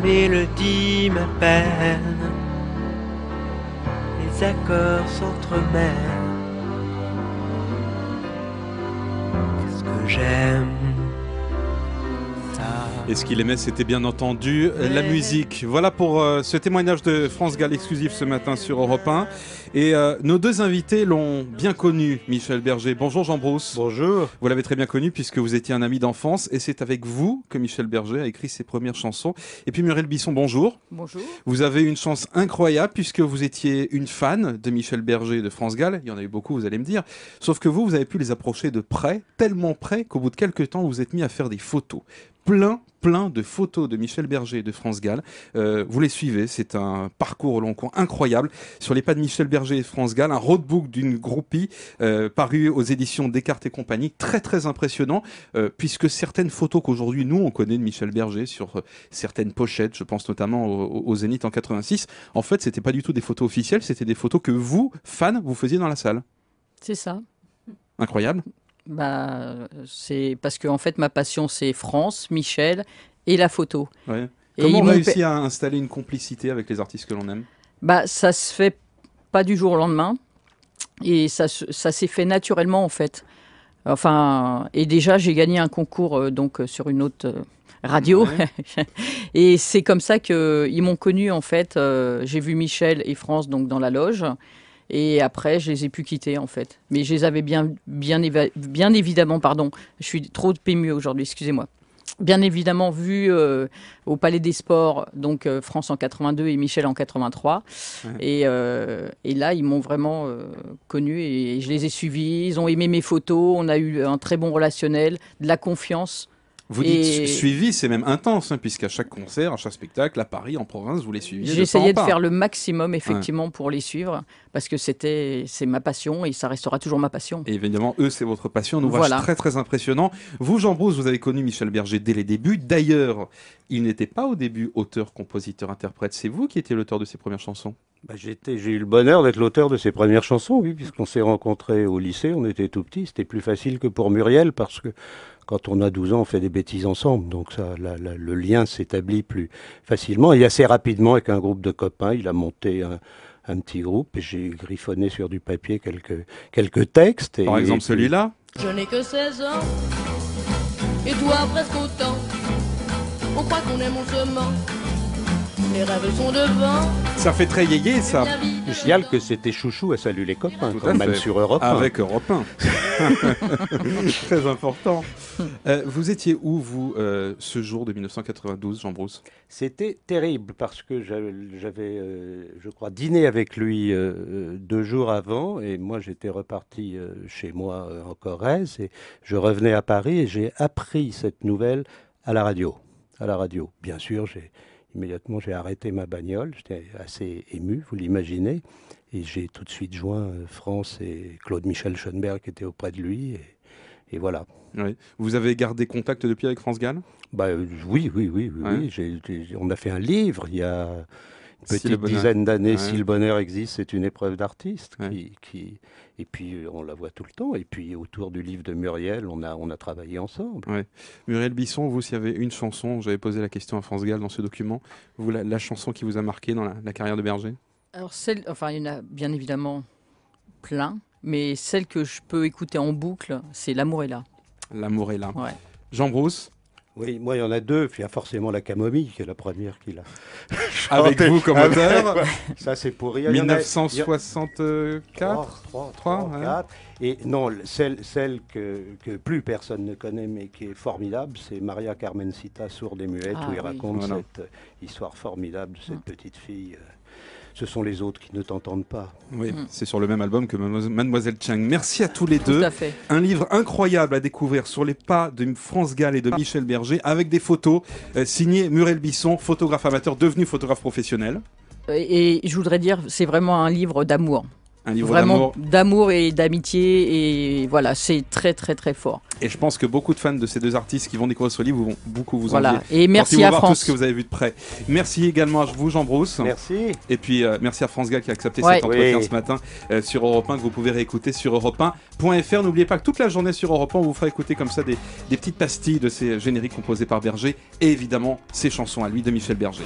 mélodie m'appelle, les accords s'entremêlent. Qu'est-ce que j'aime ça. Et ce qu'il aimait, c'était bien entendu la musique. Voilà pour ce témoignage de France Gall exclusif ce matin sur Europe 1. Et nos deux invités l'ont bien connu, Michel Berger. Bonjour Jean Brousse. Bonjour. Vous l'avez très bien connu puisque vous étiez un ami d'enfance et c'est avec vous que Michel Berger a écrit ses premières chansons. Et puis Muriel Bisson, bonjour. Bonjour. Vous avez une chance incroyable puisque vous étiez une fan de Michel Berger et de France Gall. Il y en a eu beaucoup, vous allez me dire. Sauf que vous avez pu les approcher de près, tellement près qu'au bout de quelques temps, vous vous êtes mis à faire des photos. Plein de photos de Michel Berger et de France Gall. Vous les suivez, c'est un parcours au long cours incroyable. Sur les pas de Michel Berger et France Gall, un roadbook d'une groupie paru aux éditions Descartes et compagnie. Très très impressionnant, puisque certaines photos qu'aujourd'hui nous on connaît de Michel Berger sur certaines pochettes, je pense notamment au Zénith en 86, en fait c'était pas du tout des photos officielles, c'était des photos que vous, fans, vous faisiez dans la salle. C'est ça. Incroyable. C'est parce que en fait ma passion c'est France, Michel et la photo. Ouais. Et Comment on ils réussit à installer une complicité avec les artistes que l'on aime? Ça se fait pas du jour au lendemain et ça s'est fait naturellement en fait. Enfin, et déjà j'ai gagné un concours donc sur une autre radio et c'est comme ça que ils m'ont connu en fait. J'ai vu Michel et France donc dans la loge. Et après, je les ai pu quitter, en fait. Mais je les avais bien évidemment, pardon, je suis trop émue aujourd'hui, excusez-moi. Bien évidemment vu au Palais des Sports, donc France en 82 et Michel en 83. Ouais. Et là, ils m'ont vraiment connu et je les ai suivis. Ils ont aimé mes photos, on a eu un très bon relationnel, de la confiance. Vous dites suivi, c'est même intense, hein, puisqu'à chaque concert, à chaque spectacle, à Paris, en province, vous les suiviez. J'essayais de faire le maximum, effectivement, pour les suivre, parce que c'est ma passion et ça restera toujours ma passion. Et évidemment, eux, c'est votre passion, un ouvrage très très impressionnant. Vous, Jean Brousse, vous avez connu Michel Berger dès les débuts. D'ailleurs, il n'était pas au début auteur, compositeur, interprète. C'est vous qui étiez l'auteur de ses premières chansons? J'ai eu le bonheur d'être l'auteur de ses premières chansons, oui, puisqu'on s'est rencontrés au lycée, on était tout petits. C'était plus facile que pour Muriel, parce que quand on a 12 ans, on fait des bêtises ensemble. Donc ça, le lien s'établit plus facilement. Et assez rapidement, avec un groupe de copains, il a monté un petit groupe et j'ai griffonné sur du papier quelques textes. Par exemple celui-là. Je n'ai que 16 ans et toi presque autant. On croit qu'on aime, on se ment. Les rêves sont devant. Ça fait très yéyé, ça. Je signale que c'était Chouchou à Salut les copains, quand même sur Europe 1. Avec Europe 1. Très important. Vous étiez où, vous, ce jour de 1992, Jean Brousse? C'était terrible parce que j'avais, je crois, dîné avec lui 2 jours avant et moi j'étais reparti chez moi en Corrèze et je revenais à Paris et j'ai appris cette nouvelle à la radio. Bien sûr, immédiatement, j'ai arrêté ma bagnole. J'étais assez ému, vous l'imaginez. Et j'ai tout de suite joint France et Claude-Michel Schoenberg qui était auprès de lui. Et voilà. Oui. Vous avez gardé contact depuis avec France Gall? Oui. On a fait un livre il y a une petite dizaine d'années. Si le bonheur existe, c'est une épreuve d'artiste. Et puis, on la voit tout le temps. Et puis, autour du livre de Muriel, on a travaillé ensemble. Ouais. Muriel Bisson, vous, s'il y avait une chanson, j'avais posé la question à France Gall dans ce document, vous, la chanson qui vous a marqué dans la carrière de Berger? Alors, il y en a bien évidemment plein, mais celle que je peux écouter en boucle, c'est L'amour est là. L'amour est là. Ouais. Jean Brousse? Oui, moi, il y en a 2. Puis il y a forcément La Camomille, qui est la première qu'il a avec vous comme auteur. Ça, c'est pour rire. 1964 4. Et non, celle que plus personne ne connaît, mais qui est formidable, c'est Maria Carmencita, sourde et muette, où il raconte cette histoire formidable de cette petite fille. Ce sont les autres qui ne t'entendent pas. Oui, c'est sur le même album que Mademoiselle Chiang. Merci à tous les deux. Tout à fait. Un livre incroyable à découvrir sur les pas de France Gall et de Michel Berger, avec des photos signées Muriel Bisson, photographe amateur devenu photographe professionnel. Et je voudrais dire, c'est vraiment un livre d'amour. Un livre vraiment d'amour. d'amour et d'amitié. Et voilà, c'est très, très, très fort. Et je pense que beaucoup de fans de ces deux artistes qui vont découvrir ce livre vont beaucoup vous Voilà. envier. Et merci Quand ils vont à voir France. tout ce que vous avez vu de près. Merci également à vous, Jean Brousse. Merci. Et puis merci à France Gall qui a accepté Ouais. cet entretien Oui. ce matin sur Europe 1 que vous pouvez réécouter sur europe1.fr. N'oubliez pas que toute la journée sur Europe 1 on vous fera écouter comme ça des petites pastilles de ces génériques composés par Berger et évidemment ces chansons à lui de Michel Berger.